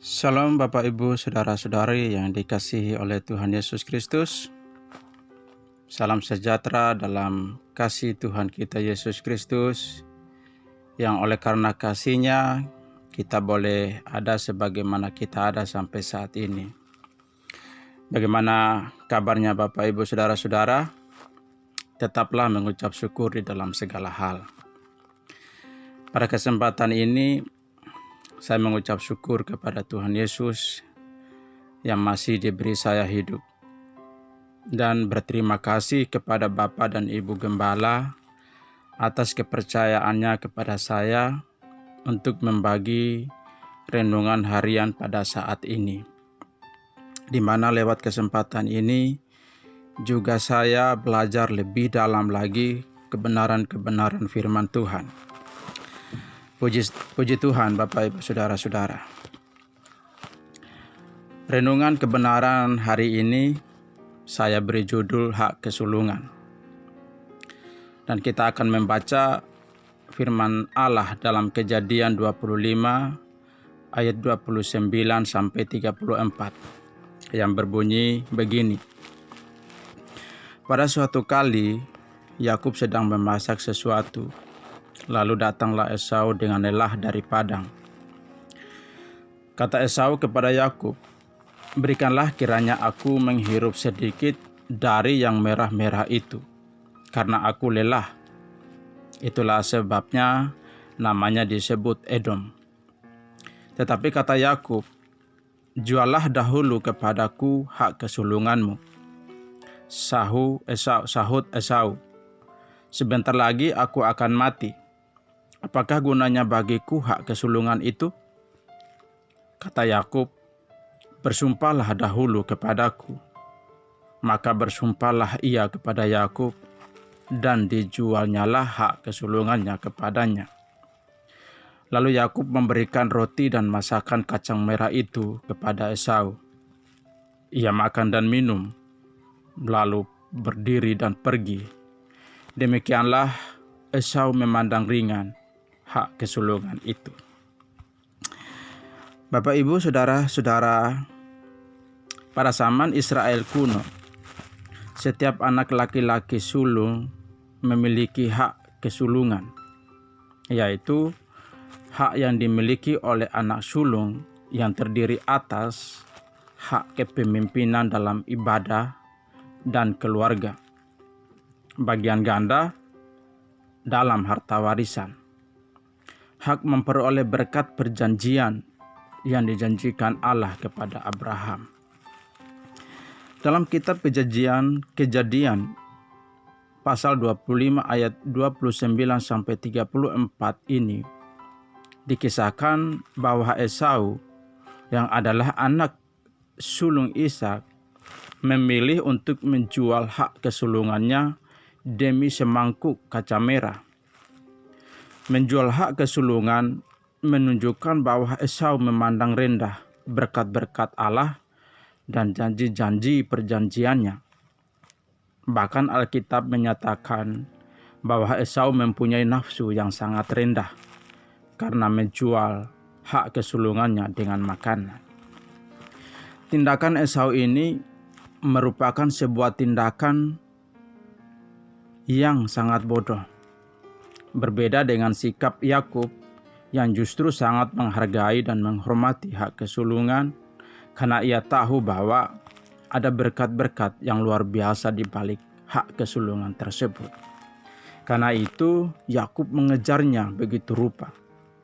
Shalom Bapak Ibu Saudara-saudari yang dikasihi oleh Tuhan Yesus Kristus. Salam sejahtera dalam kasih Tuhan kita Yesus Kristus, yang oleh karena kasih-Nya kita boleh ada sebagaimana kita ada sampai saat ini. Bagaimana kabarnya Bapak Ibu Saudara-saudara? Tetaplah mengucap syukur di dalam segala hal. Pada kesempatan ini saya mengucap syukur kepada Tuhan Yesus yang masih diberi saya hidup. Dan berterima kasih kepada Bapak dan Ibu Gembala atas kepercayaannya kepada saya untuk membagi renungan harian pada saat ini. Di mana lewat kesempatan ini juga saya belajar lebih dalam lagi kebenaran-kebenaran firman Tuhan. Puji Tuhan Bapak Ibu Saudara-saudara. Renungan kebenaran hari ini saya beri judul Hak Kesulungan. Dan kita akan membaca firman Allah dalam Kejadian 25 ayat 29 sampai 34 yang berbunyi begini. Pada suatu kali Yakub sedang memasak sesuatu. Lalu datanglah Esau dengan lelah dari padang. Kata Esau kepada Yakub, "Berikanlah kiranya aku menghirup sedikit dari yang merah-merah itu, karena aku lelah." Itulah sebabnya namanya disebut Edom. Tetapi kata Yakub, "Juallah dahulu kepadaku hak kesulunganmu." Sahut Esau, "Sebentar lagi aku akan mati. Apakah gunanya bagiku hak kesulungan itu?" Kata Yakub, "Bersumpahlah dahulu kepadaku." Maka bersumpahlah ia kepada Yakub, dan dijualnyalah hak kesulungannya kepadanya. Lalu Yakub memberikan roti dan masakan kacang merah itu kepada Esau. Ia makan dan minum, lalu berdiri dan pergi. Demikianlah Esau memandang ringan hak kesulungan itu. Bapak Ibu Saudara-saudara, pada zaman Israel kuno, setiap anak laki-laki sulung memiliki hak kesulungan, yaitu hak yang dimiliki oleh anak sulung yang terdiri atas hak kepemimpinan dalam ibadah dan keluarga, bagian ganda dalam harta warisan, hak memperoleh berkat perjanjian yang dijanjikan Allah kepada Abraham. Dalam kitab Kejadian pasal 25 ayat 29 sampai 34 ini dikisahkan bahwa Esau yang adalah anak sulung Ishak memilih untuk menjual hak kesulungannya demi semangkuk kaca merah. Menjual hak kesulungan menunjukkan bahwa Esau memandang rendah berkat-berkat Allah dan janji-janji perjanjiannya. Bahkan Alkitab menyatakan bahwa Esau mempunyai nafsu yang sangat rendah karena menjual hak kesulungannya dengan makanan. Tindakan Esau ini merupakan sebuah tindakan yang sangat bodoh. Berbeda dengan sikap Yakub yang justru sangat menghargai dan menghormati hak kesulungan karena ia tahu bahwa ada berkat-berkat yang luar biasa di balik hak kesulungan tersebut. Karena itu Yakub mengejarnya begitu rupa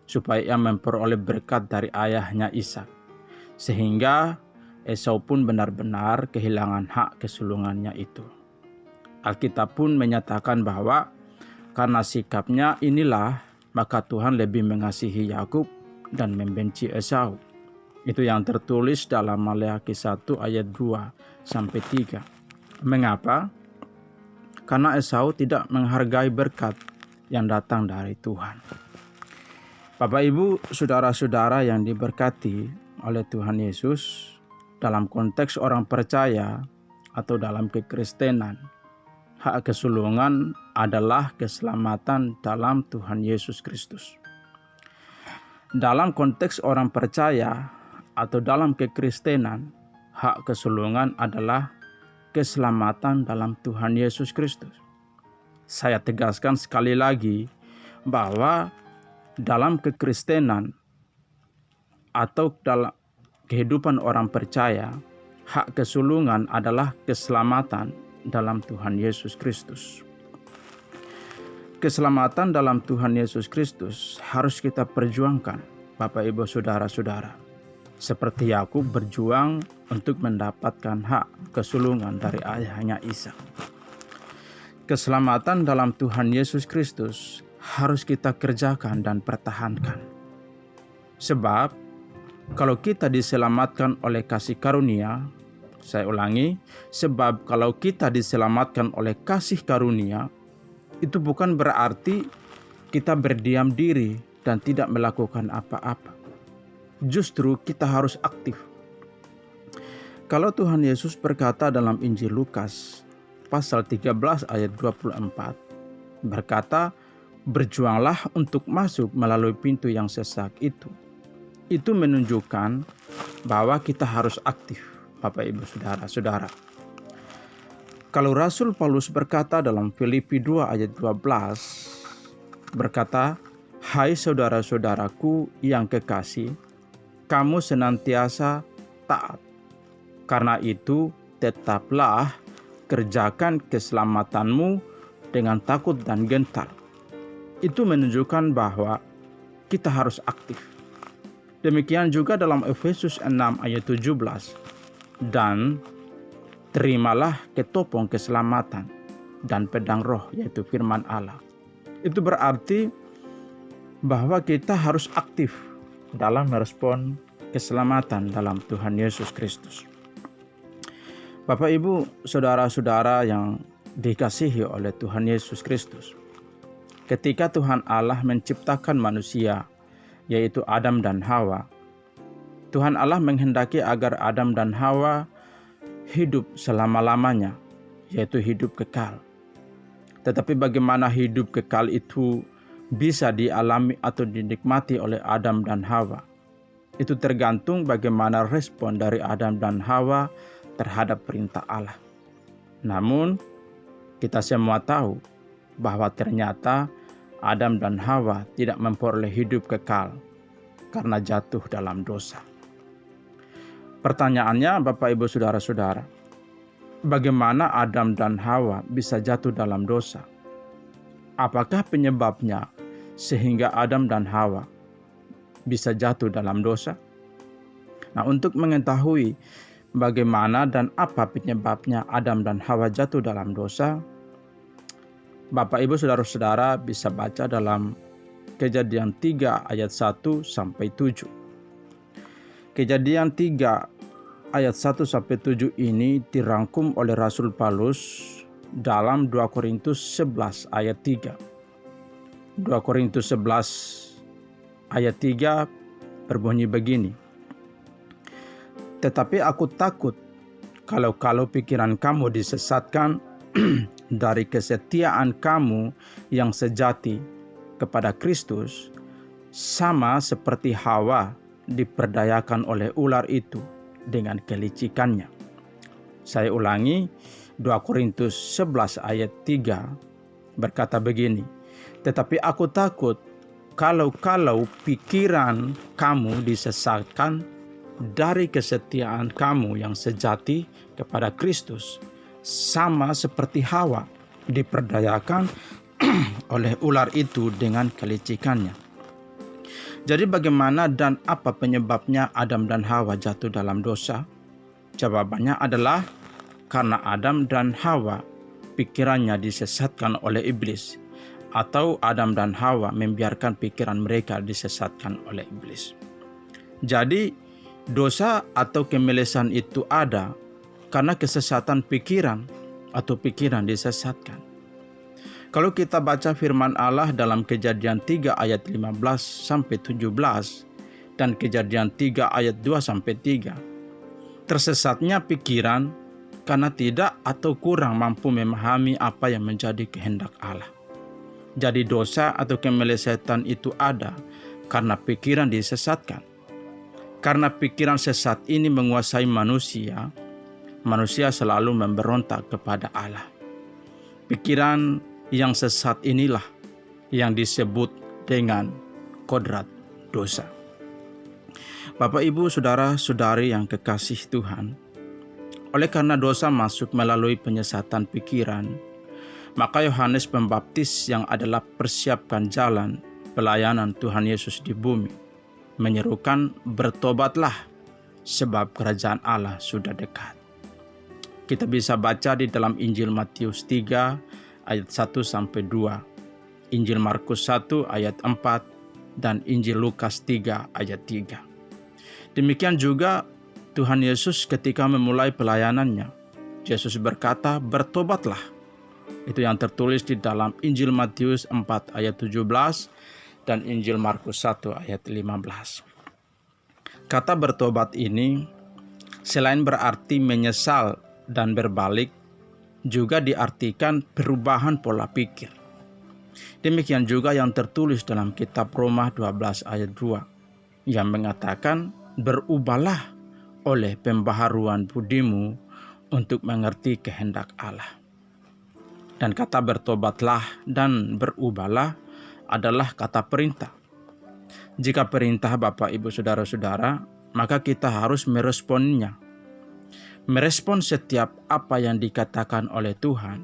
supaya ia memperoleh berkat dari ayahnya Ishak, sehingga Esau pun benar-benar kehilangan hak kesulungannya itu. Alkitab pun menyatakan bahwa karena sikapnya inilah, maka Tuhan lebih mengasihi Yakub dan membenci Esau. Itu yang tertulis dalam Maleakhi 1 ayat 2 sampai 3. Mengapa? Karena Esau tidak menghargai berkat yang datang dari Tuhan. Bapak Ibu, saudara-saudara yang diberkati oleh Tuhan Yesus, dalam konteks orang percaya atau dalam kekristenan, hak kesulungan adalah keselamatan dalam Tuhan Yesus Kristus. Dalam konteks orang percaya, atau dalam kekristenan, hak kesulungan adalah keselamatan dalam Tuhan Yesus Kristus. Saya tegaskan sekali lagi bahwa dalam kekristenan atau dalam kehidupan orang percaya, hak kesulungan adalah keselamatan dalam Tuhan Yesus Kristus. Keselamatan dalam Tuhan Yesus Kristus harus kita perjuangkan, Bapak Ibu Saudara-saudara. Seperti Yakub berjuang untuk mendapatkan hak kesulungan dari ayahnya Ishak. Keselamatan dalam Tuhan Yesus Kristus harus kita kerjakan dan pertahankan. Sebab kalau kita diselamatkan oleh kasih karunia, saya ulangi, sebab kalau kita diselamatkan oleh kasih karunia, itu bukan berarti kita berdiam diri dan tidak melakukan apa-apa. Justru kita harus aktif. Kalau Tuhan Yesus berkata dalam Injil Lukas pasal 13 ayat 24, berkata, berjuanglah untuk masuk melalui pintu yang sesak itu. Itu menunjukkan bahwa kita harus aktif, Bapak Ibu Saudara-saudara. Kalau Rasul Paulus berkata dalam Filipi 2 ayat 12, berkata, hai saudara-saudaraku yang kekasih, kamu senantiasa taat. Karena itu, tetaplah kerjakan keselamatanmu dengan takut dan gentar. Itu menunjukkan bahwa kita harus aktif. Demikian juga dalam Efesus 6 ayat 17. Dan terimalah ketopong keselamatan dan pedang roh, yaitu firman Allah. Itu berarti bahwa kita harus aktif dalam merespon keselamatan dalam Tuhan Yesus Kristus. Bapak Ibu, saudara-saudara yang dikasihi oleh Tuhan Yesus Kristus. Ketika Tuhan Allah menciptakan manusia, yaitu Adam dan Hawa, Tuhan Allah menghendaki agar Adam dan Hawa hidup selama-lamanya, yaitu hidup kekal. Tetapi bagaimana hidup kekal itu bisa dialami atau dinikmati oleh Adam dan Hawa? Itu tergantung bagaimana respon dari Adam dan Hawa terhadap perintah Allah. Namun, kita semua tahu bahwa ternyata Adam dan Hawa tidak memperoleh hidup kekal karena jatuh dalam dosa. Pertanyaannya, Bapak Ibu Saudara-saudara, bagaimana Adam dan Hawa bisa jatuh dalam dosa? Apakah penyebabnya sehingga Adam dan Hawa bisa jatuh dalam dosa? Nah, untuk mengetahui bagaimana dan apa penyebabnya Adam dan Hawa jatuh dalam dosa, Bapak Ibu Saudara-saudara bisa baca dalam Kejadian 3 ayat 1 sampai 7. Kejadian 3 ayat 1 sampai 7 ini dirangkum oleh Rasul Paulus dalam 2 Korintus 11 ayat 3. 2 Korintus 11 ayat 3 berbunyi begini. Tetapi aku takut kalau pikiran kamu disesatkan dari kesetiaan kamu yang sejati kepada Kristus, sama seperti Hawa diperdayakan oleh ular itu dengan kelicikannya. Saya ulangi, 2 Korintus 11 ayat 3 berkata begini. Tetapi aku takut kalau pikiran kamu disesatkan dari kesetiaan kamu yang sejati kepada Kristus, sama seperti Hawa diperdayakan oleh ular itu dengan kelicikannya. Jadi bagaimana dan apa penyebabnya Adam dan Hawa jatuh dalam dosa? Jawabannya adalah karena Adam dan Hawa pikirannya disesatkan oleh iblis, atau Adam dan Hawa membiarkan pikiran mereka disesatkan oleh iblis. Jadi dosa atau kemelesan itu ada karena kesesatan pikiran atau pikiran disesatkan. Kalau kita baca firman Allah dalam Kejadian 3 ayat 15 sampai 17 dan Kejadian 3 ayat 2 sampai 3, tersesatnya pikiran karena tidak atau kurang mampu memahami apa yang menjadi kehendak Allah. Jadi dosa atau kemelesetan itu ada karena pikiran disesatkan. Karena pikiran sesat ini menguasai manusia, manusia selalu memberontak kepada Allah. Pikiran yang sesat inilah yang disebut dengan kodrat dosa. Bapak, Ibu, saudara-saudari yang kekasih Tuhan, oleh karena dosa masuk melalui penyesatan pikiran, maka Yohanes Pembaptis yang adalah persiapkan jalan pelayanan Tuhan Yesus di bumi, menyerukan bertobatlah sebab kerajaan Allah sudah dekat. Kita bisa baca di dalam Injil Matius 3 ayat 1-2, Injil Markus 1 ayat 4, dan Injil Lukas 3 ayat 3. Demikian juga Tuhan Yesus ketika memulai pelayanannya. Yesus berkata, bertobatlah. Itu yang tertulis di dalam Injil Matius 4 ayat 17 dan Injil Markus 1 ayat 15. Kata bertobat ini selain berarti menyesal dan berbalik, juga diartikan perubahan pola pikir. Demikian juga yang tertulis dalam kitab Roma 12 ayat 2 yang mengatakan, berubahlah oleh pembaharuan budimu untuk mengerti kehendak Allah. Dan kata bertobatlah dan berubahlah adalah kata perintah. Jika perintah Bapak, Ibu, saudara-saudara, maka kita harus meresponnya. Merespon setiap apa yang dikatakan oleh Tuhan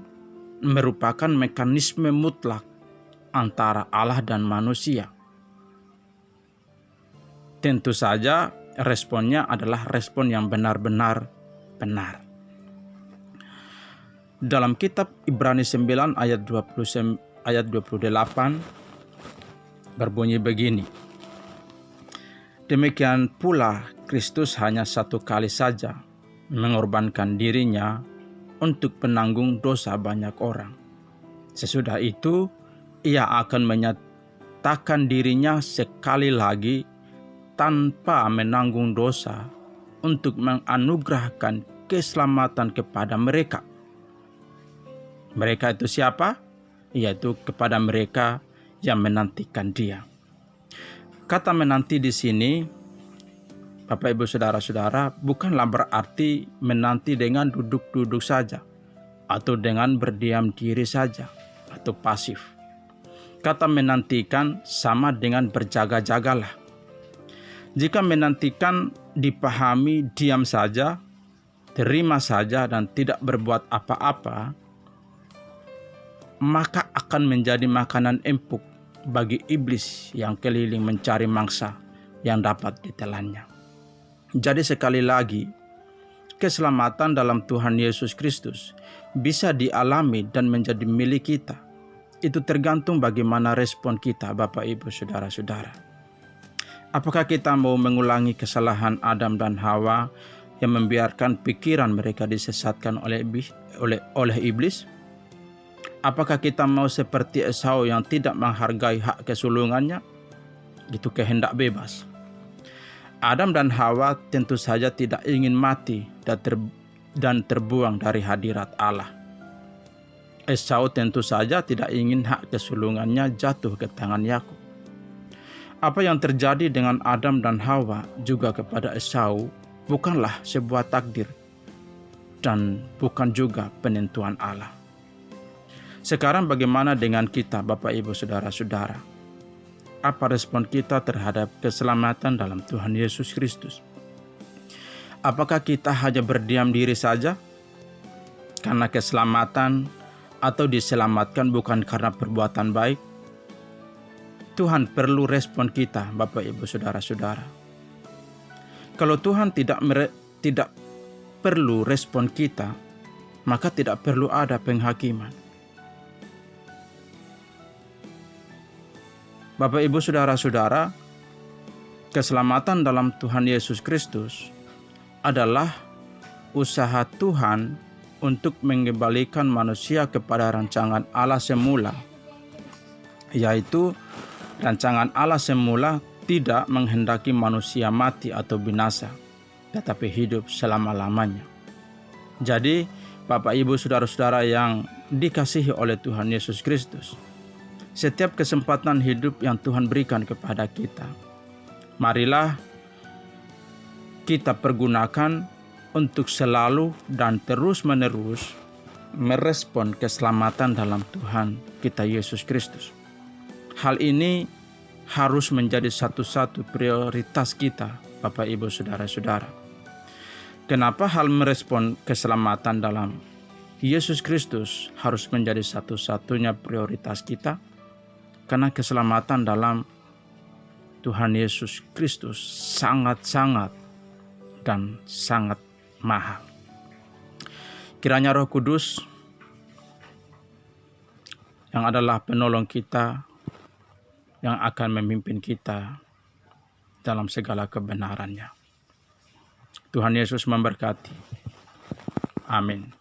merupakan mekanisme mutlak antara Allah dan manusia. Tentu saja responnya adalah respon yang benar-benar benar. Dalam kitab Ibrani 9 ayat 28 berbunyi begini. Demikian pula Kristus hanya satu kali saja mengorbankan dirinya untuk penanggung dosa banyak orang. Sesudah itu ia akan menyatakan dirinya sekali lagi tanpa menanggung dosa untuk menganugerahkan keselamatan kepada mereka. Mereka itu siapa? Yaitu kepada mereka yang menantikan Dia. Kata menanti di sini, Bapak, Ibu, saudara-saudara, bukanlah berarti menanti dengan duduk-duduk saja atau dengan berdiam diri saja atau pasif. Kata menantikan sama dengan berjaga-jagalah. Jika menantikan dipahami diam saja, terima saja dan tidak berbuat apa-apa, maka akan menjadi makanan empuk bagi iblis yang keliling mencari mangsa yang dapat ditelannya. Jadi sekali lagi, keselamatan dalam Tuhan Yesus Kristus bisa dialami dan menjadi milik kita. Itu tergantung bagaimana respon kita, Bapak, Ibu, saudara-saudara. Apakah kita mau mengulangi kesalahan Adam dan Hawa yang membiarkan pikiran mereka disesatkan oleh iblis? Apakah kita mau seperti Esau yang tidak menghargai hak kesulungannya? Itu kehendak bebas. Adam dan Hawa tentu saja tidak ingin mati dan terbuang dari hadirat Allah. Esau tentu saja tidak ingin hak kesulungannya jatuh ke tangan Yakub. Apa yang terjadi dengan Adam dan Hawa juga kepada Esau bukanlah sebuah takdir dan bukan juga penentuan Allah. Sekarang bagaimana dengan kita, Bapak, Ibu, saudara-saudara? Apa respon kita terhadap keselamatan dalam Tuhan Yesus Kristus? Apakah kita hanya berdiam diri saja karena keselamatan atau diselamatkan bukan karena perbuatan baik? Tuhan perlu respon kita, Bapak, Ibu, saudara-saudara. Kalau Tuhan tidak perlu respon kita, maka tidak perlu ada penghakiman. Bapak, Ibu, saudara-saudara, keselamatan dalam Tuhan Yesus Kristus adalah usaha Tuhan untuk mengembalikan manusia kepada rancangan Allah semula, yaitu rancangan Allah semula tidak menghendaki manusia mati atau binasa, tetapi hidup selama-lamanya. Jadi, Bapak, Ibu, saudara-saudara yang dikasihi oleh Tuhan Yesus Kristus, setiap kesempatan hidup yang Tuhan berikan kepada kita, marilah kita pergunakan untuk selalu dan terus-menerus merespon keselamatan dalam Tuhan kita Yesus Kristus. Hal ini harus menjadi satu-satu prioritas kita, Bapak, Ibu, Saudara-saudara. Kenapa hal merespon keselamatan dalam Yesus Kristus harus menjadi satu-satunya prioritas kita? Karena keselamatan dalam Tuhan Yesus Kristus sangat-sangat dan sangat mahal. Kiranya Roh Kudus yang adalah penolong kita, yang akan memimpin kita dalam segala kebenarannya. Tuhan Yesus memberkati. Amin.